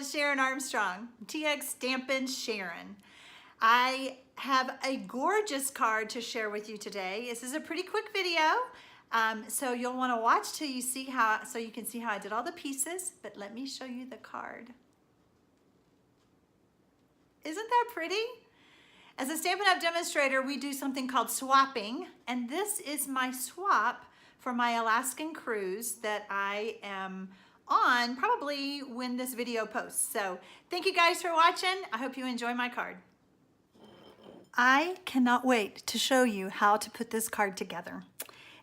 it's Sharon Armstrong, TxStampin Sharon. I have a gorgeous card to share with you today. This is a pretty quick video, so you'll want to watch till you see so you can see how I did all the pieces, but let me show you the card. Isn't that pretty? As a Stampin' Up! Demonstrator, we do something called swapping, and this is my swap for my Alaskan Cruise that I am on probably when this video posts. So thank you guys for watching. I hope you enjoy my card. I cannot wait to show you how to put this card together.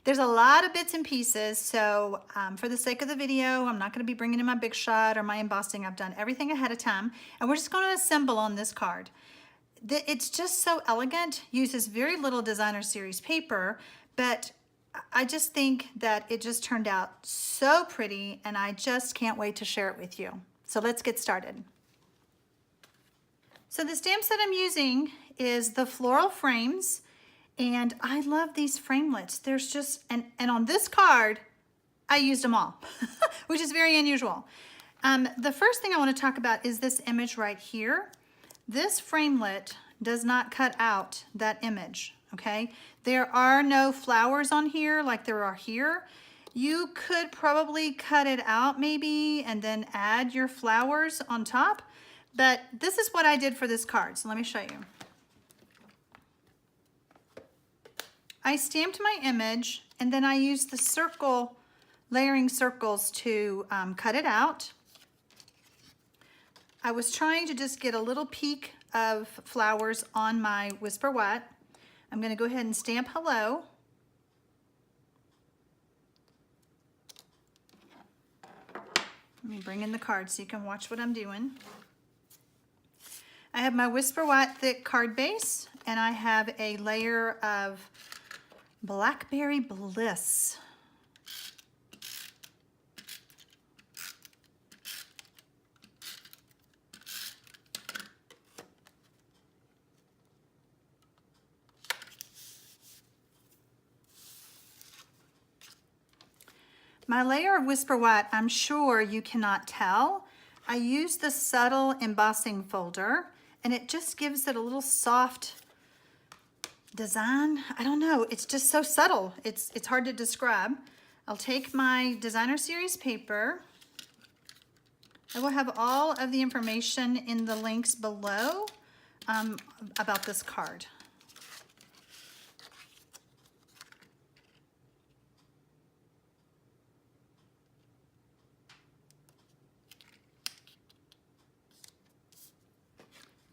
There's a lot of bits and pieces, so for the sake of the video, I'm not going to be bringing in my big shot or my embossing. I've done everything ahead of time, and we're just going to assemble on this card. It's just so elegant, uses very little designer series paper, but I just think that it just turned out so pretty, and I just can't wait to share it with you. So let's get started. So the stamps that I'm using is the Floral Frames, and I love these framelits. There's just, and on this card, I used them all, which is very unusual. The first thing I want to talk about is this image right here. This framelit does not cut out that image, okay? There are no flowers on here like there are here. You could probably cut it out maybe and then add your flowers on top, but this is what I did for this card, so let me show you. I stamped my image and then I used the layering circles to cut it out. I was trying to just get a little peek of flowers on my Whisper White. I'm going to go ahead and stamp hello. Let me bring in the card so you can watch what I'm doing. I have my Whisper White thick card base, and I have a layer of Blackberry Bliss. My layer of Whisper White, I'm sure you cannot tell. I use the subtle embossing folder, and it just gives it a little soft design. I don't know, it's just so subtle. It's hard to describe. I'll take my designer series paper. I will have all of the information in the links below about this card.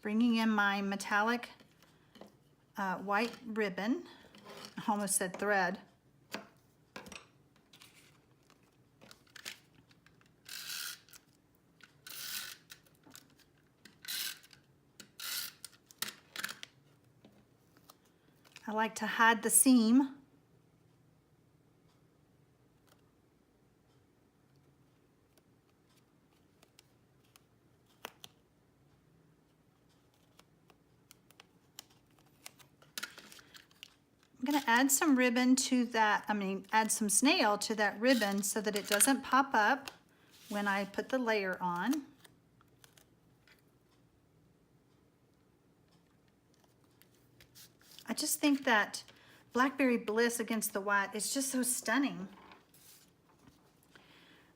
Bringing in my metallic white ribbon. I almost said thread. I like to hide the seam. I'm going to add some ribbon to that, add some snail to that ribbon so that it doesn't pop up when I put the layer on. I just think that Blackberry Bliss against the white is just so stunning.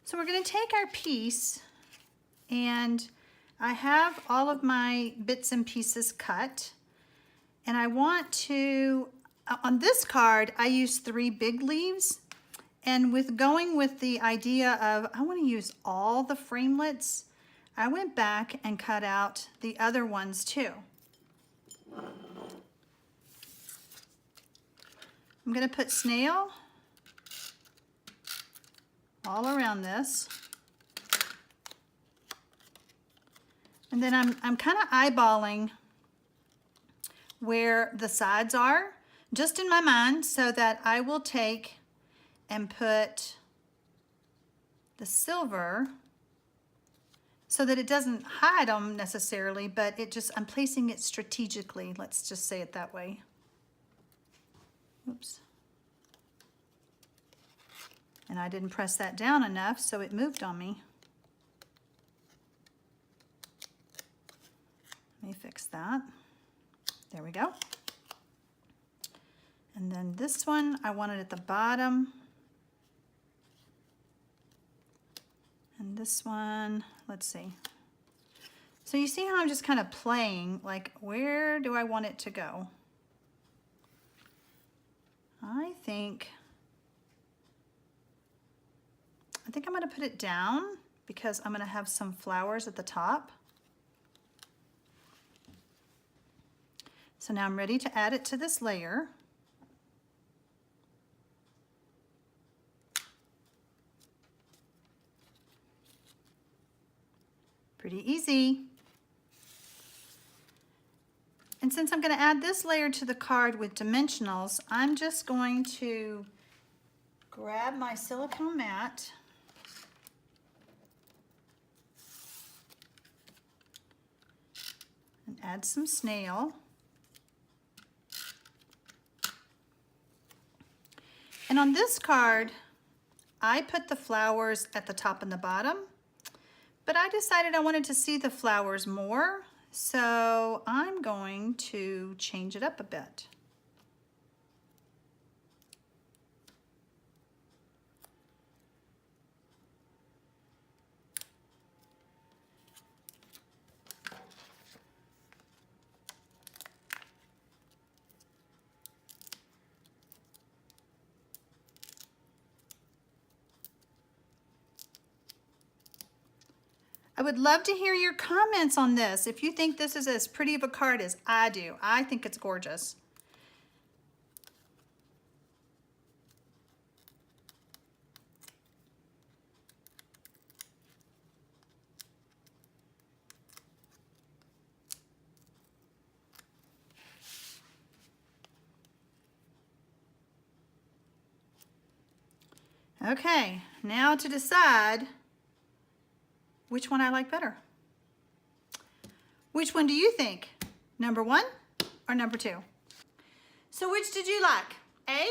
So we're going to take our piece, and I have all of my bits and pieces cut, and I want to, on this card, I use 3 big leaves, and going with the idea of I want to use all the framelits, I went back and cut out the other ones too. I'm going to put snail all around this, and then I'm kind of eyeballing where the sides are, just in my mind, so that I will take and put the silver so that it doesn't hide them necessarily, but I'm placing it strategically. Let's just say it that way. Oops. And I didn't press that down enough, so it moved on me. that. There we go. And then this one, I want it at the bottom. And this one, let's see. So you see how I'm just kind of playing, like where do I want it to go? I think I'm gonna put it down because I'm gonna have some flowers at the top. So now I'm ready to add it to this layer. Pretty easy. And since I'm going to add this layer to the card with dimensionals, I'm just going to grab my silicone mat and add some snail. And on this card, I put the flowers at the top and the bottom, but I decided I wanted to see the flowers more, so I'm going to change it up a bit. I would love to hear your comments on this. If you think this is as pretty of a card as I do, I think it's gorgeous. Okay, now to decide which one I like better. Which one do you think? Number 1 or number 2? So which did you like? A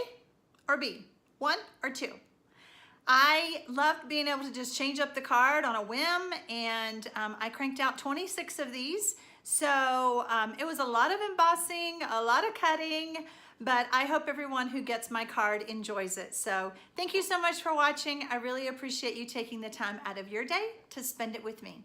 or B? 1 or 2? I loved being able to just change up the card on a whim, and I cranked out 26 of these. So it was a lot of embossing, a lot of cutting, but I hope everyone who gets my card enjoys it. So thank you so much for watching. I really appreciate you taking the time out of your day to spend it with me.